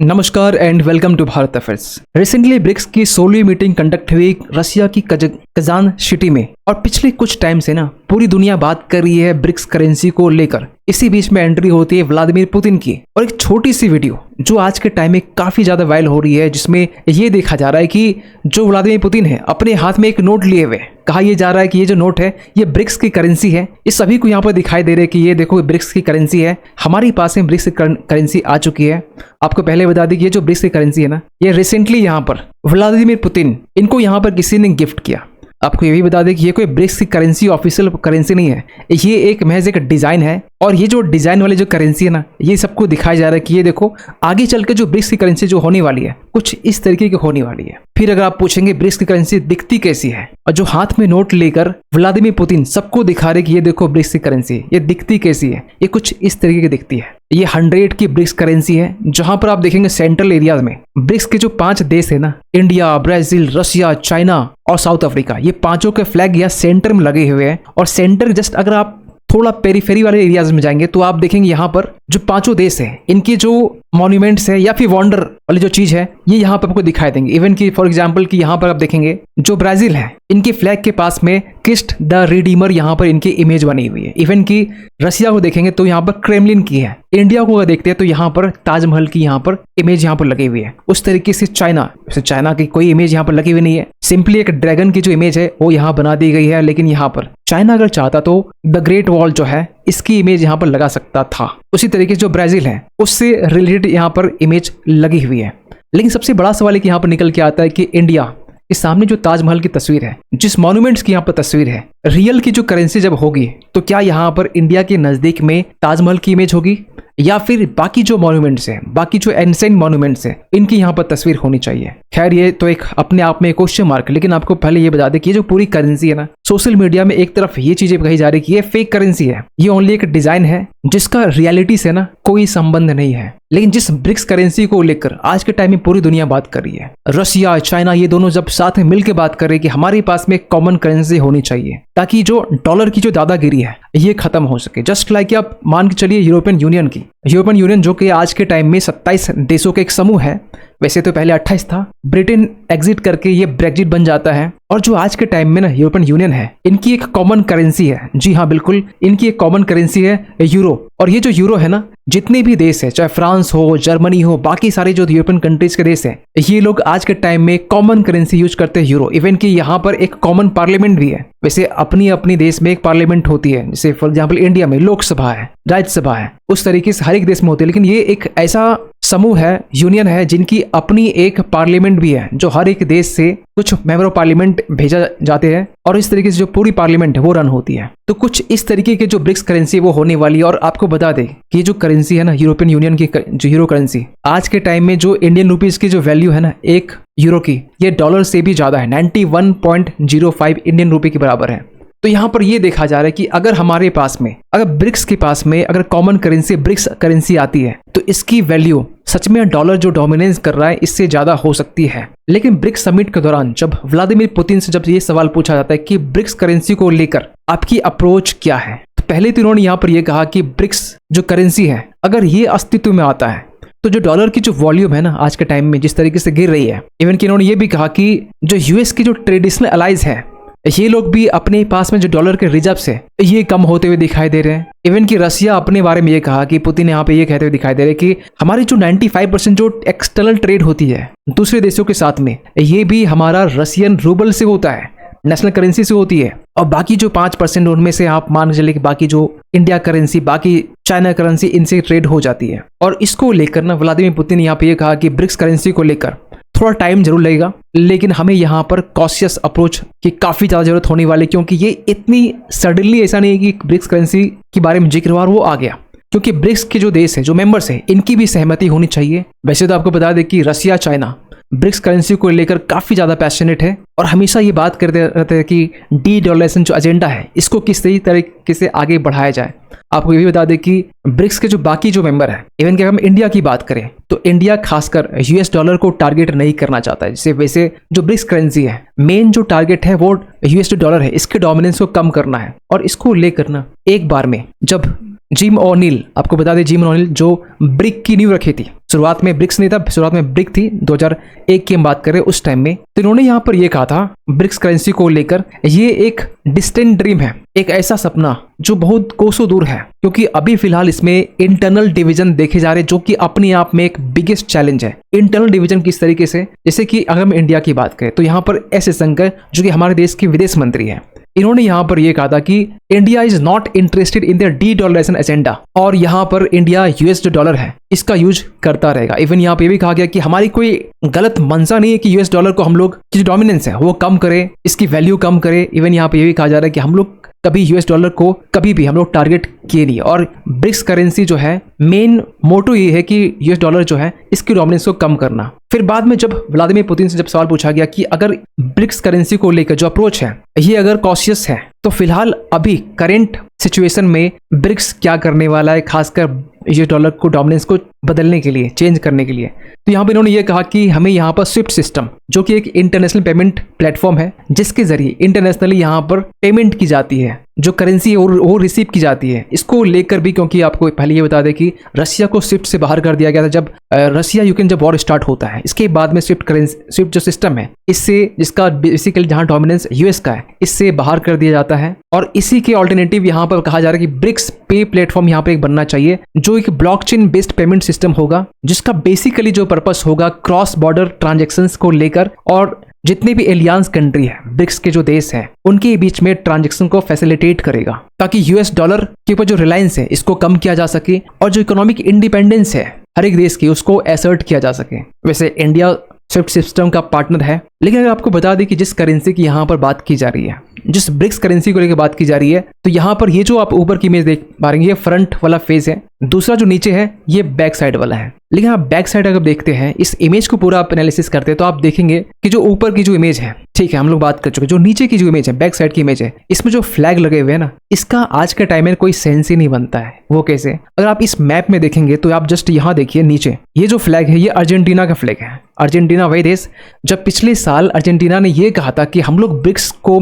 नमस्कार and welcome to Bharat affairs. Recently BRICS की 16वीं मीटिंग कंडक्ट हुई रशिया की कजान सिटी में, और पिछले कुछ टाइम से ना पूरी दुनिया बात कर रही है ब्रिक्स करेंसी को लेकर। इसी बीच में एंट्री होती है व्लादिमीर पुतिन की, और एक छोटी सी वीडियो जो आज के टाइम में काफी ज्यादा वायरल हो रही है, जिसमें ये देखा जा रहा है कि जो व्लादिमीर पुतिन है अपने हाथ में एक नोट लिए हुए, कहा यह जा रहा है कि ये जो नोट है ये ब्रिक्स की करेंसी है। ये सभी को यहाँ पर दिखाई दे रहा है कि ये देखो ब्रिक्स की करेंसी है, हमारे पास में ब्रिक्स की करेंसी आ चुकी है। आपको पहले बता दें कि ये जो ब्रिक्स की करेंसी है ना, ये रिसेंटली यहाँ पर व्लादिमीर पुतिन इनको यहाँ पर किसी ने गिफ्ट किया। आपको ये भी बता दें कि ये कोई ब्रिक्स की करेंसी ऑफिशियल करेंसी नहीं है, ये एक महज एक डिजाइन है। और ये जो डिजाइन वाली जो करेंसी है ना, ये सबको दिखाया जा रहा है कि ये देखो आगे चल के जो ब्रिक्स की करेंसी जो होने वाली है कुछ इस तरीके की होने वाली है। फिर अगर आप पूछेंगे ब्रिक्स की करेंसी दिखती कैसी है, और जो हाथ में नोट लेकर व्लादिमीर पुतिन सबको दिखा रहे कि ये देखो ब्रिक्स की करेंसी ये दिखती कैसी है, ये कुछ इस तरीके की दिखती है। ये 100 की ब्रिक्स करेंसी है, जहां पर आप देखेंगे सेंट्रल एरियाज में ब्रिक्स के जो 5 देश है ना, इंडिया, ब्राजील, रशिया, चाइना और साउथ अफ्रीका, ये पांचों के फ्लैग यहाँ सेंटर में लगे हुए हैं। और सेंटर जस्ट अगर आप थोड़ा पेरीफेरी वाले एरियाज में जाएंगे तो आप देखेंगे यहाँ पर जो पांचों देश है इनके जो मॉन्यूमेंट्स है या फिर वंडर वाली जो चीज है ये यहाँ पर आपको दिखाई देंगे। इवन की फॉर एग्जांपल कि यहाँ पर आप देखेंगे जो ब्राजील है इनके फ्लैग के पास में क्रिस्ट द रिडीमर यहाँ पर इनकी इमेज बनी हुई है। इवन की रशिया को देखेंगे तो यहाँ पर क्रेमलिन की है। इंडिया को अगर देखते हैं तो यहाँ पर ताजमहल की यहाँ पर इमेज यहाँ पर लगी हुई है। उस तरीके से चाइना की कोई इमेज यहाँ पर लगी हुई नहीं है, सिंपली एक ड्रैगन की जो इमेज है वो यहाँ बना दी गई है। लेकिन यहाँ पर चाइना अगर चाहता तो द ग्रेट वॉल जो है इसकी इमेज यहाँ पर लगा सकता था। उसी तरीके से जो ब्राजील है उससे रिलेटेड यहाँ पर इमेज लगी हुई है। लेकिन सबसे बड़ा सवाल है कि यहाँ पर निकल के आता है कि इंडिया के सामने जो ताजमहल की तस्वीर है, जिस मॉन्यूमेंट्स की यहाँ पर तस्वीर है, रियल की जो करेंसी जब होगी तो क्या यहाँ पर इंडिया के नजदीक में ताजमहल की इमेज होगी, या फिर बाकी जो मॉन्यूमेंट्स हैं, बाकी जो एंसेंट मॉन्यूमेंट्स हैं, इनकी यहाँ पर तस्वीर होनी चाहिए। खैर ये तो एक अपने आप में क्वेश्चन मार्क। लेकिन आपको पहले ये बता दें कि ये जो पूरी करेंसी है ना, सोशल मीडिया में एक तरफ ये चीजें कही जा रही है कि ये फेक करेंसी है, ये ओनली एक डिजाइन है जिसका रियलिटी से ना कोई संबंध नहीं है। लेकिन जिस ब्रिक्स करेंसी को लेकर आज के टाइम में पूरी दुनिया बात कर रही है, रशिया, चाइना, ये दोनों जब साथ में मिलकर बात कर रहे हैं कि हमारे पास में एक कॉमन करेंसी होनी चाहिए ताकि जो डॉलर की जो दादागिरी है ये खत्म हो सके। जस्ट लाइक आप मान के चलिए यूरोपियन यूनियन जो कि आज के टाइम में 27 देशों का एक समूह है, वैसे तो पहले 28 था, ब्रिटेन एग्जिट करके ये ब्रेक्जिट बन जाता है। और जो आज के टाइम में ना यूरोपियन यूनियन है इनकी एक कॉमन करेंसी है, जी हाँ बिल्कुल, इनकी एक कॉमन करेंसी है यूरो। और ये जो यूरो है ना, जितने भी देश है, चाहे फ्रांस हो, जर्मनी हो, बाकी सारे जो यूरोपियन कंट्रीज के देश है, ये लोग आज के टाइम में कॉमन करेंसी यूज करते हैं यूरो। इवन कि यहाँ पर एक कॉमन पार्लियामेंट भी है। वैसे अपनी अपनी देश में एक पार्लियामेंट होती है, जैसे फॉर एग्जाम्पल इंडिया में लोकसभा है, राज्यसभा है, उस तरीके से हर एक देश में होती है। लेकिन ये एक ऐसा समूह है, यूनियन है, जिनकी अपनी एक पार्लियामेंट भी है, जो हर एक देश से कुछ मेंबर ऑफ पार्लियामेंट भेजा जाते हैं, और इस तरीके से जो पूरी पार्लियामेंट है वो रन होती है। तो कुछ इस तरीके के जो ब्रिक्स करेंसी वो होने वाली है। और आपको बता दें कि जो करेंसी है ना, यूरोपियन यूनियन की जो यूरो करेंसी, आज के टाइम में जो इंडियन रुपीज की जो वैल्यू है ना एक यूरो की, ये डॉलर से भी ज्यादा है, 91.05 इंडियन रुपए के बराबर है। तो यहाँ पर ये देखा जा रहा है कि अगर हमारे पास में, अगर ब्रिक्स के पास में अगर कॉमन करेंसी ब्रिक्स करेंसी आती है तो इसकी वैल्यू सच में डॉलर जो डोमिनेंस कर रहा है इससे ज्यादा हो सकती है। लेकिन ब्रिक्स समिट के दौरान जब व्लादिमीर पुतिन से जब ये सवाल पूछा जाता है कि ब्रिक्स करेंसी को लेकर आपकी अप्रोच क्या है, तो पहले तो इन्होंने यहाँ पर यह कहा कि ब्रिक्स जो करेंसी है अगर ये अस्तित्व में आता है तो जो डॉलर की जो वॉल्यूम है ना आज के टाइम में जिस तरीके से गिर रही है, इवन कि इन्होंने ये भी कहा कि जो यूएस की जो ट्रेडिशनल अलाइज है ये लोग भी अपने पास में जो डॉलर के रिजर्व है ये कम होते हुए दिखाई दे रहे हैं। इवन कि रशिया अपने बारे में ये कहा कि पुतिन यहाँ पे ये कहते हुए दिखाई दे रहे हैं कि हमारी जो 95% जो एक्सटर्नल ट्रेड होती है दूसरे देशों के साथ में, ये भी हमारा रशियन रूबल से होता है, नेशनल करेंसी से होती है। और बाकी जो 5% उनमें से आप मान चलिए कि बाकी जो इंडिया करेंसी, बाकी चाइना करेंसी, इनसे ट्रेड हो जाती है। और इसको लेकर ना व्लादिमीर पुतिन यहाँ पे ये कहा कि ब्रिक्स करेंसी को लेकर थोड़ा टाइम जरूर लगेगा, लेकिन हमें यहाँ पर कॉशियस अप्रोच की काफी ज्यादा जरूरत होने वाली, क्योंकि ये इतनी सडनली ऐसा नहीं है कि ब्रिक्स करेंसी के बारे में जिक्र हुआ और वो आ गया, क्योंकि ब्रिक्स के जो देश है, जो मेंबर्स है, इनकी भी सहमति होनी चाहिए। वैसे तो आपको बता दें कि रशिया, चाइना ब्रिक्स करेंसी को लेकर काफी ज्यादा पैशनेट है और हमेशा ये बात करते रहते हैं कि डी डॉलराइजेशन जो एजेंडा है इसको किस तरीके से आगे बढ़ाया जाए। आपको ये भी बता दें कि ब्रिक्स के जो बाकी जो मेंबर है, इवन कि हम इंडिया की बात करें तो इंडिया खासकर यूएस डॉलर को टारगेट नहीं करना चाहता है। जैसे वैसे जो ब्रिक्स करेंसी है मेन जो टारगेट है वो यूएस डॉलर है, इसके डोमिनेंस को कम करना है। और इसको लेकर ना एक बार में जब जिम ओ'नील, आपको बता दें जिम ओ'नील जो ब्रिक की नींव रखी थी, शुरुआत में ब्रिक्स नहीं था, शुरुआत में ब्रिक थी, 2001 की हम बात करें उस टाइम में। तो इन्होंने यहाँ पर ये कहा था ब्रिक्स करेंसी को लेकर, ये एक डिस्टेंट ड्रीम है, एक ऐसा सपना जो बहुत कोसों दूर है, क्योंकि अभी फिलहाल इसमें इंटरनल डिवीजन देखे जा रहे हैं जो कि अपने आप में एक बिगेस्ट चैलेंज है। इंटरनल डिवीजन किस तरीके से, जैसे कि अगर हम इंडिया की बात करें तो यहाँ पर एस जयशंकर जो कि हमारे देश के विदेश मंत्री है, इन्होंने यहाँ पर यह कहा था कि India is not interested in the D-dollarisation agenda, और यहाँ पर इंडिया यूएस जो डॉलर है इसका यूज करता रहेगा। इवन यहाँ पे ये भी कहा गया कि हमारी कोई गलत मंशा नहीं है कि यूएस डॉलर को हम लोग की जो डोमिनेंस है वो कम करे, इसकी वैल्यू कम करे। इवन यहाँ पे ये भी कहा जा रहा है कि हम लोग कभी यूएस डॉलर को कभी भी हम लोग टारगेट किए नहीं, और ब्रिक्स करेंसी जो है मेन मोटो ये है कि यूएस डॉलर जो है इसकी डोमिनेंस को कम करना। फिर बाद में जब व्लादिमीर पुतिन से जब सवाल पूछा गया कि अगर ब्रिक्स करेंसी को लेकर जो अप्रोच है ये अगर कॉशियस है, तो फिलहाल अभी करेंट सिचुएशन में ब्रिक्स क्या करने वाला है, खासकर यूएस डॉलर को डोमिनेंस को बदलने के लिए, चेंज करने के लिए। तो यहाँ पे इन्होंने ये कहा कि हमें यहाँ पर स्विफ्ट सिस्टम जो कि एक इंटरनेशनल पेमेंट प्लेटफॉर्म है जिसके जरिए इंटरनेशनली यहाँ पर पेमेंट की जाती है, जो करेंसी है वो रिसीव की जाती है, इसको लेकर भी, क्योंकि आपको पहले ये बता दें कि रशिया को स्विफ्ट से बाहर कर दिया गया था जब रशिया यूक्रेन जब वॉर स्टार्ट होता है। इसके बाद में स्विफ्ट जो सिस्टम है इससे, जिसका बेसिकली जहां डोमिनेंस यूएस का है, इससे बाहर कर दिया जाता है। और इसी के ऑल्टरनेटिव यहाँ पर कहा जा रहा है कि ब्रिक्स पे प्लेटफॉर्म यहाँ पे एक बनना चाहिए जो एक ब्लॉकचेन बेस्ड पेमेंट सिस्टम होगा, जिसका बेसिकली जो पर्पस होगा क्रॉस बॉर्डर ट्रांजेक्शन्स को लेकर, और जितने भी एलियंस कंट्री है ब्रिक्स के जो देश हैं उनके बीच में ट्रांजैक्शन को फैसिलिटेट करेगा, ताकि यूएस डॉलर के ऊपर जो रिलायंस है इसको कम किया जा सके और जो इकोनॉमिक इंडिपेंडेंस है हर एक देश की उसको असर्ट किया जा सके। वैसे इंडिया स्विफ्ट सिस्टम का पार्टनर है, लेकिन अगर आपको बता दें कि जिस करेंसी की यहाँ पर बात की जा रही है, जिस ब्रिक्स करेंसी को लेकर बात की जा रही है, तो यहाँ पर ये जो आप ऊपर की इमेज देख पा रहे हैं ये फ्रंट वाला फेस है, दूसरा जो नीचे है ये बैक साइड वाला है। लेकिन आप बैक साइड अगर देखते हैं, इस इमेज को पूरा आप एनालिसिस करते हैं तो आप देखेंगे कि जो ऊपर की जो इमेज है, ठीक है हम लोग बात कर चुके, जो नीचे की जो इमेज है बैक साइड की इमेज है, इसमें जो फ्लैग लगे हुए हैं ना, इसका आज के टाइम में कोई सेंस ही नहीं बनता है। वो कैसे, अगर आप इस मैप में देखेंगे तो आप जस्ट यहाँ देखिए नीचे, ये जो फ्लैग है ये अर्जेंटीना का फ्लैग है। अर्जेंटीना वही देश जब पिछले साल अर्जेंटीना ने ये कहा था कि हम लोग ब्रिक्स को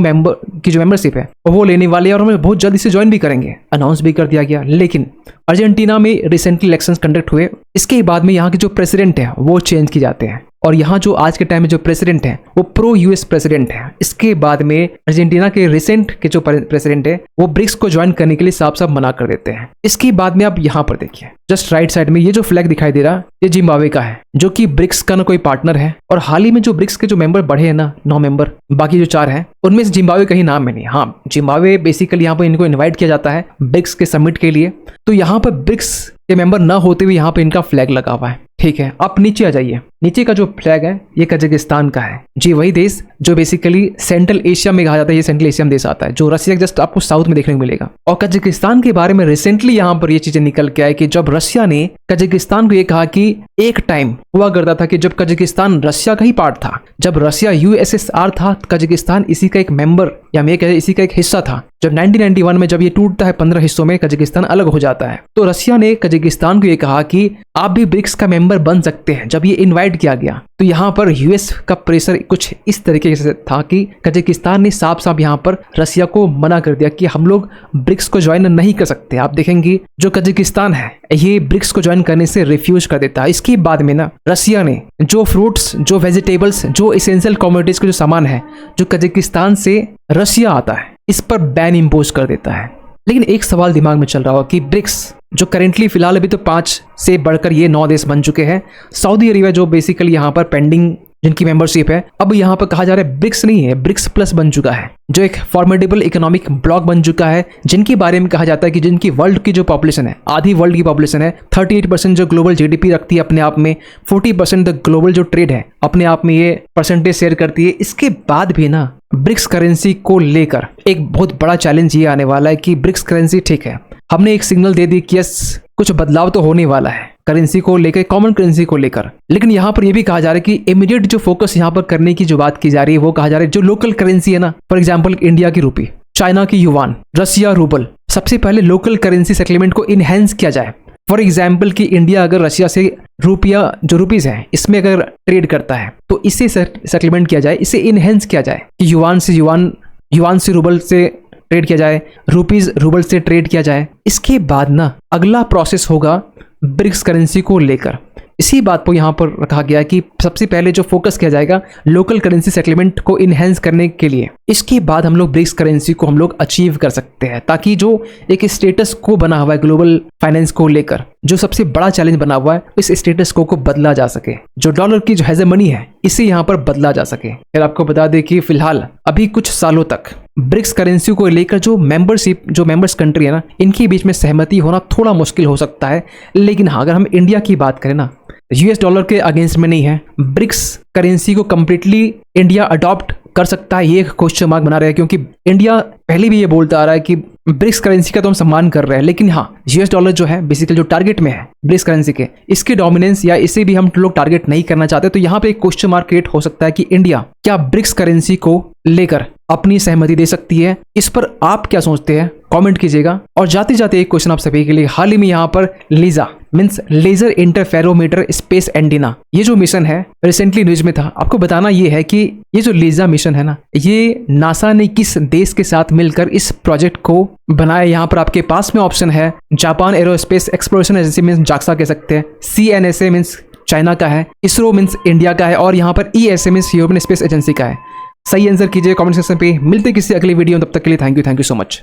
की जो मेंबरशिप है वो लेने वाले हैं और हमें बहुत जल्दी से ज्वाइन भी करेंगे, अनाउंस भी कर दिया गया। लेकिन अर्जेंटीना में रिसेंटली इलेक्शंस कंडक्ट हुए, इसके बाद में यहाँ के जो प्रेसिडेंट है वो चेंज किए जाते हैं, और यहाँ जो आज के टाइम में जो प्रेसिडेंट है वो प्रो यूएस प्रेसिडेंट है। इसके बाद में अर्जेंटीना के रिसेंट के जो प्रेसिडेंट है वो ब्रिक्स को ज्वाइन करने के लिए साफ साफ मना कर देते हैं। इसके बाद में आप यहाँ पर देखिए जस्ट राइट साइड में ये जो फ्लैग दिखाई दे रहा है ये जिम्बाब्वे का है, जो कि ब्रिक्स का ना कोई पार्टनर है, और हाल ही में जो ब्रिक्स के जो मेंबर बढ़े हैं ना 9 मेंबर, बाकी जो 4 हैं उनमें से जिम्बाब्वे का ही नाम है नहीं। हाँ, जिम्बाब्वे बेसिकली यहाँ पर इनको इन्वाइट किया जाता है ब्रिक्स के समिट के लिए, तो यहाँ पर ब्रिक्स के मेंबर ना होते हुए यहाँ पे इनका फ्लैग लगा हुआ है। ठीक है, आप नीचे आ जाइए, नीचे का जो फ्लैग है ये कजाकिस्तान का है। जी वही देश जो बेसिकली सेंट्रल एशिया में कहा जाता है, ये सेंट्रल एशिया में देश आता है, जो रशिया जस्ट आपको साउथ में देखने को मिलेगा। और कजाकिस्तान के बारे में रिसेंटली यहाँ पर ये चीजें निकल के आए कि जब रशिया ने कजाकिस्तान को ये कहा कि एक टाइम हुआ करता था कि जब कजाकिस्तान रशिया का ही पार्ट था, जब रशिया यूएसएसआर था, कजाकिस्तान इसी का एक मेंबर या मैं कह इसी का एक हिस्सा था। जब 1991 में जब ये टूटता है 15 हिस्सों में, कजाकिस्तान अलग हो जाता है, तो रशिया ने कजाकिस्तान को ये कहा कि आप भी ब्रिक्स का मेंबर बन सकते हैं। जब ये इनवाइट किया गया तो यहाँ पर यूएस का प्रेशर कुछ इस तरीके से था कि कजाकिस्तान ने साफ साफ यहाँ पर रशिया को मना कर दिया कि हम लोग ब्रिक्स को ज्वाइन नहीं कर सकते। आप देखेंगे जो कजाकिस्तान है ये ब्रिक्स को ज्वाइन करने से रिफ्यूज कर देता है। इसके बाद में ना रशिया ने जो फ्रूट्स, जो वेजिटेबल्स, जो एसेंशियल कमोडिटीज का जो सामान है जो कजाकिस्तान से रशिया आता है, इस पर बैन इम्पोज कर देता है। लेकिन एक सवाल दिमाग में चल रहा होगा कि ब्रिक्स जो करेंटली फिलहाल अभी तो 5 से बढ़कर ये 9 देश बन चुके हैं। सऊदी अरेबिया जो बेसिकली यहाँ पर पेंडिंग जिनकी मेंबरशिप है, अब यहाँ पर कहा जा रहा है ब्रिक्स नहीं है, ब्रिक्स प्लस बन चुका है, जो एक फॉर्मेडेबल इकोनॉमिक ब्लॉक बन चुका है, जिनके बारे में कहा जाता है कि जिनकी वर्ल्ड की जो पॉपुलेशन है, आधी वर्ल्ड की पॉपुलेशन है, 38% जो ग्लोबल जीडीपी रखती है अपने आप में, 40% द ग्लोबल जो ट्रेड है अपने आप में ये परसेंटेज शेयर करती है। इसके बाद भी ना ब्रिक्स करेंसी को लेकर एक बहुत बड़ा चैलेंज ये आने वाला है कि ब्रिक्स करेंसी ठीक है, हमने एक सिग्नल दे दी कि यस कुछ बदलाव तो होने वाला है करेंसी को लेकर, कॉमन करेंसी को लेकर, लेकिन यहाँ पर ये भी कहा जा रहा है कि इमीडिएट जो फोकस यहाँ पर करने की जो बात की जा रही है वो कहा जा रहा है जो लोकल करेंसी है ना, फॉर एग्जांपल इंडिया की रुपी, चाइना की युआन, रशिया रूबल, सबसे पहले लोकल करेंसी सेटलमेंट को इनहेंस किया जाए। फॉर एग्जाम्पल कि इंडिया अगर रशिया से रुपया जो रुपीज है इसमें अगर ट्रेड करता है तो इसे सेटलमेंट किया जाए, इसे इनहेंस किया जाए कि युआन से रूबल से ट्रेड किया जाए, रुपीज रूबल से ट्रेड किया जाए। इसके बाद ना अगला प्रोसेस होगा ब्रिक्स करेंसी को लेकर इसी बात को यहाँ पर रखा गया कि सबसे पहले जो फोकस किया जाएगा लोकल करेंसी सेटलमेंट को इनहेंस करने के लिए, इसके बाद हम लोग ब्रिक्स करेंसी को हम लोग अचीव कर सकते हैं, ताकि जो एक स्टेटस को बना हुआ है ग्लोबल फाइनेंस को लेकर, जो सबसे बड़ा चैलेंज बना हुआ है, इस स्टेटस को बदला जा सके, जो डॉलर की जो हेजेमनी है इसे यहाँ पर बदला जा सके। फिर आपको बता दें कि फिलहाल अभी कुछ सालों तक ब्रिक्स करेंसी को लेकर जो मेंबर्स कंट्री है ना, इनके बीच में सहमति होना थोड़ा मुश्किल हो सकता है। लेकिन हाँ, अगर हम इंडिया की बात करें ना, यूएस डॉलर के अगेंस्ट में नहीं है, ब्रिक्स करेंसी को कंप्लीटली इंडिया अडॉप्ट कर सकता है, ये एक क्वेश्चन मार्क बना रहा है, क्योंकि इंडिया पहले भी ये बोलता आ रहा है कि ब्रिक्स करेंसी का तो हम सम्मान कर रहे हैं, लेकिन हाँ, यूएस डॉलर जो है बेसिकली जो टारगेट में है ब्रिक्स करेंसी के, इसके डोमिनेंस या इसे भी हम लोग टारगेट नहीं करना चाहते। तो यहाँ पे एक क्वेश्चन मार्क क्रिएट हो सकता है कि इंडिया क्या ब्रिक्स करेंसी को लेकर अपनी सहमति दे सकती है। इस पर आप क्या सोचते हैं, कमेंट कीजिएगा। और जाते जाते एक क्वेश्चन आप सभी के लिए, हाल ही में यहाँ पर LISA means laser interferometer space antenna, ये जो मिशन है रिसेंटली न्यूज में था। आपको बताना ये है कि ये जो लीजा मिशन है ना, ये नासा ने किस देश के साथ मिलकर इस प्रोजेक्ट को बनाया। यहाँ पर आपके पास में ऑप्शन है Japan aerospace exploration agency means JAXA कह सकते हैं, CNSA मींस चाइना का है, इसरो मींस इंडिया का है, और यहाँ पर ESA means human space agency का है। सही आंसर कीजिए कमेंट सेक्शन पे। मिलते किसी अगली वीडियो, तब तक के लिए थैंक यू सो मच।